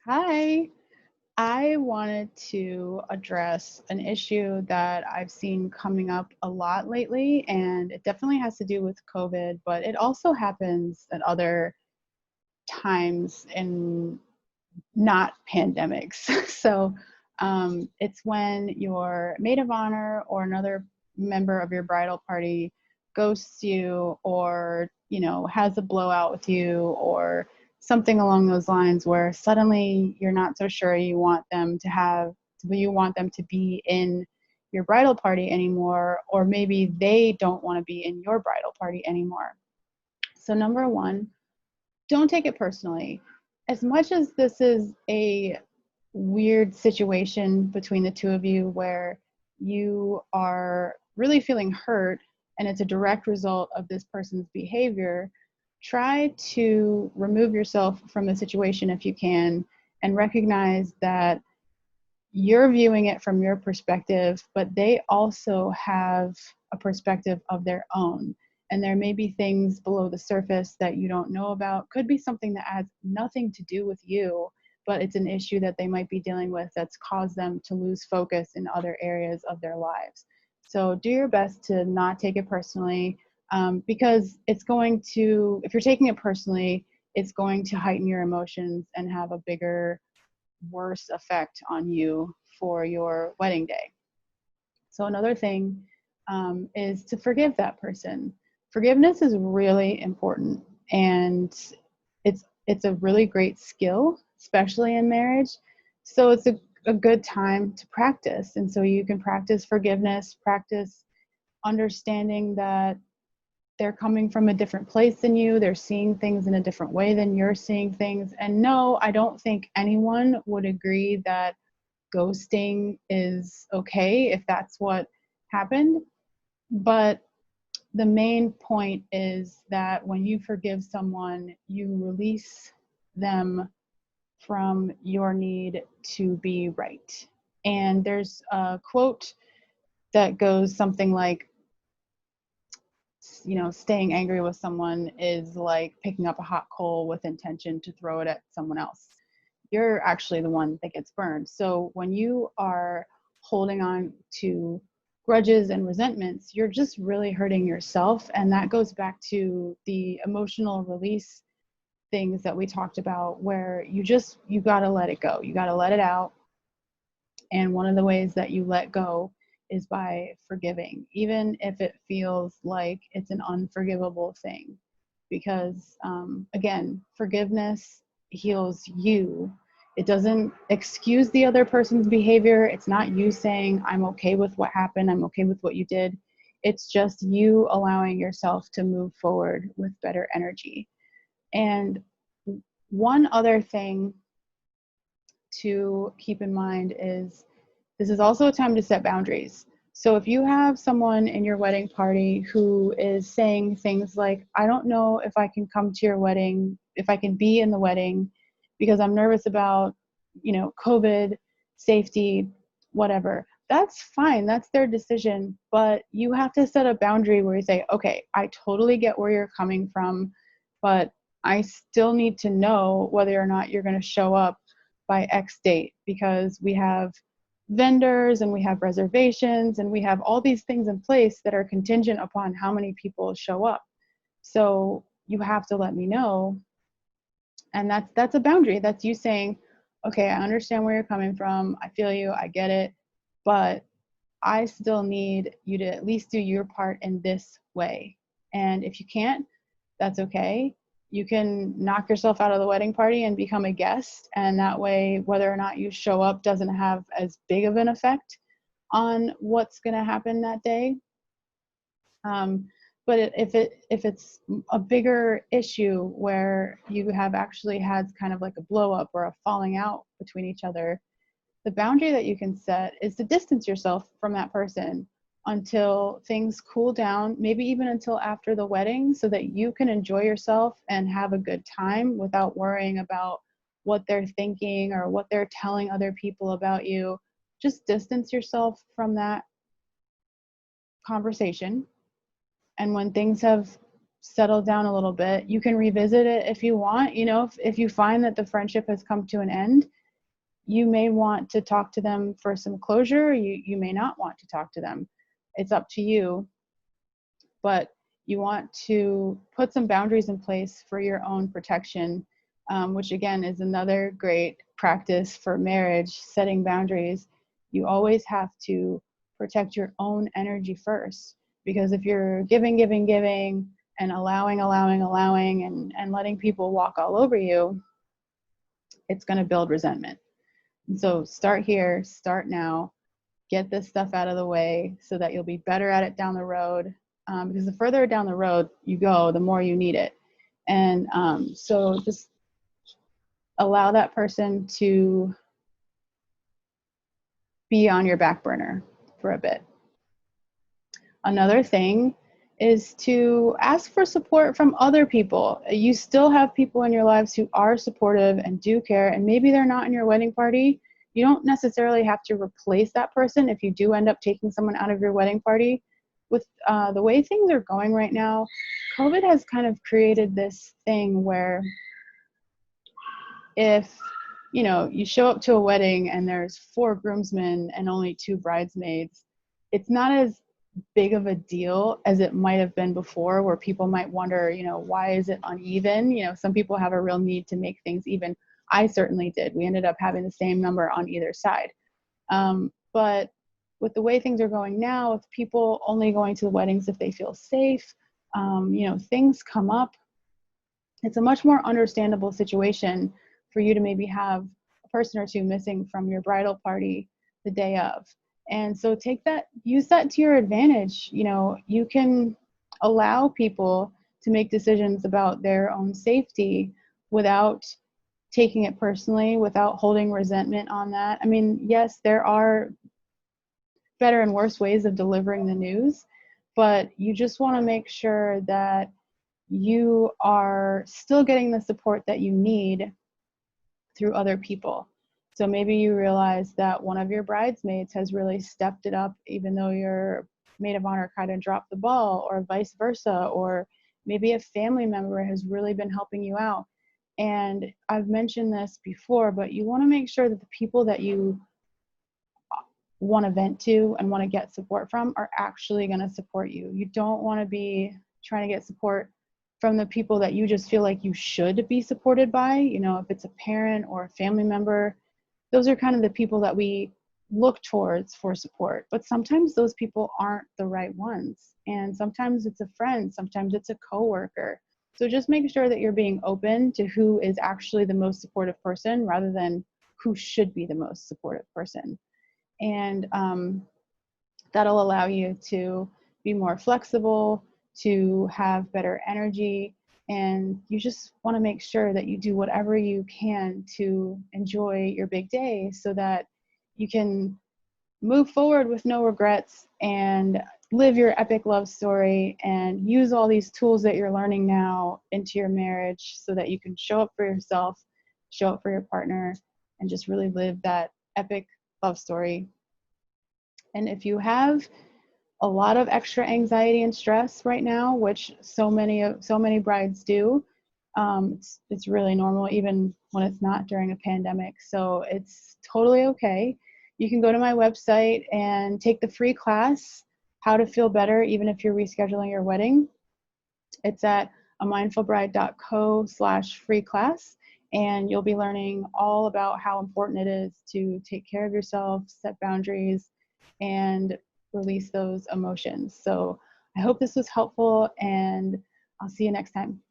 Hi. I wanted to address an issue that I've seen coming up a lot lately, and it definitely has to do with COVID, but it also happens at other times in not pandemics. It's when your maid of honor or another member of your bridal party ghosts you or, has a blowout with you or something along those lines where suddenly you're not so sure you want them to be in your bridal party anymore, or maybe they don't want to be in your bridal party anymore. So number one, don't take it personally. As much as this is a weird situation between the two of you where you are really feeling hurt and it's a direct result of this person's behavior, try to remove yourself from the situation if you can and recognize that you're viewing it from your perspective, but they also have a perspective of their own. And there may be things below the surface that you don't know about. Could be something that has nothing to do with you, but it's an issue that they might be dealing with that's caused them to lose focus in other areas of their lives. So do your best to not take it personally, because if you're taking it personally, it's going to heighten your emotions and have a bigger, worse effect on you for your wedding day. So another thing is to forgive that person. Forgiveness is really important, and it's a really great skill, especially in marriage. So it's a good time to practice. And so you can practice forgiveness, practice understanding that they're coming from a different place than you. They're seeing things in a different way than you're seeing things. And no, I don't think anyone would agree that ghosting is okay if that's what happened. But the main point is that when you forgive someone, you release them from your need to be right. And there's a quote that goes something like, staying angry with someone is like picking up a hot coal with intention to throw it at someone else. You're actually the one that gets burned. So when you are holding on to grudges and resentments, you're just really hurting yourself. And that goes back to the emotional release things that we talked about, where you got to let it go. You got to let it out. And one of the ways that you let go is by forgiving, even if it feels like it's an unforgivable thing. Because again, forgiveness heals you. It doesn't excuse the other person's behavior. It's not you saying, I'm okay with what happened, I'm okay with what you did. It's just you allowing yourself to move forward with better energy. And one other thing to keep in mind is this is also a time to set boundaries. So if you have someone in your wedding party who is saying things like, I don't know if I can come to your wedding, if I can be in the wedding because I'm nervous about, COVID, safety, whatever. That's fine. That's their decision. But you have to set a boundary where you say, okay, I totally get where you're coming from, but I still need to know whether or not you're going to show up by X date, because we have vendors and we have reservations and we have all these things in place that are contingent upon how many people show up. So you have to let me know. And that's a boundary. That's you saying, okay, I understand where you're coming from. I feel you. I get it. But I still need you to at least do your part in this way. And if you can't, that's okay. You can knock yourself out of the wedding party and become a guest. And that way, whether or not you show up doesn't have as big of an effect on what's going to happen that day. But if it's a bigger issue where you have actually had kind of like a blow up or a falling out between each other, the boundary that you can set is to distance yourself from that person until things cool down, maybe even until after the wedding, so that you can enjoy yourself and have a good time without worrying about what they're thinking or what they're telling other people about you. Just distance yourself from that conversation. And when things have settled down a little bit, you can revisit it if you want. You know, if you find that the friendship has come to an end, you may want to talk to them for some closure. You may not want to talk to them. It's up to you. But you want to put some boundaries in place for your own protection, which again is another great practice for marriage, setting boundaries. You always have to protect your own energy first, because if you're giving, giving, giving, and allowing, and letting people walk all over you, it's going to build resentment. And so start here, start now, get this stuff out of the way so that you'll be better at it down the road. Because the further down the road you go, the more you need it. And so just allow that person to be on your back burner for a bit. Another thing is to ask for support from other people. You still have people in your lives who are supportive and do care, and maybe they're not in your wedding party. You don't necessarily have to replace that person if you do end up taking someone out of your wedding party. With the way things are going right now, COVID has kind of created this thing where if you show up to a wedding and there's 4 groomsmen and only 2 bridesmaids, it's not as big of a deal as it might have been before, where people might wonder, why is it uneven? Some people have a real need to make things even. I certainly did. We ended up having the same number on either side. But with the way things are going now, with people only going to the weddings if they feel safe, things come up. It's a much more understandable situation for you to maybe have a person or 2 missing from your bridal party the day of. And so use that to your advantage. You can allow people to make decisions about their own safety without taking it personally, without holding resentment on that. I mean, yes, there are better and worse ways of delivering the news, but you just want to make sure that you are still getting the support that you need through other people. So maybe you realize that one of your bridesmaids has really stepped it up, even though your maid of honor kind of dropped the ball, or vice versa, or maybe a family member has really been helping you out. And I've mentioned this before, but you want to make sure that the people that you want to vent to and want to get support from are actually going to support you. You don't want to be trying to get support from the people that you just feel like you should be supported by. If it's a parent or a family member, those are kind of the people that we look towards for support. But sometimes those people aren't the right ones. And sometimes it's a friend, sometimes it's a coworker. So just make sure that you're being open to who is actually the most supportive person rather than who should be the most supportive person. And that'll allow you to be more flexible, to have better energy, and you just want to make sure that you do whatever you can to enjoy your big day so that you can move forward with no regrets and live your epic love story and use all these tools that you're learning now into your marriage so that you can show up for yourself, show up for your partner, and just really live that epic love story. And if you have a lot of extra anxiety and stress right now, which so many brides do, it's really normal, even when it's not during a pandemic. So it's totally okay. You can go to my website and take the free class, How to Feel Better Even If You're Rescheduling Your Wedding. It's at amindfulbride.co/free class. And you'll be learning all about how important it is to take care of yourself, set boundaries, and release those emotions. So I hope this was helpful, and I'll see you next time.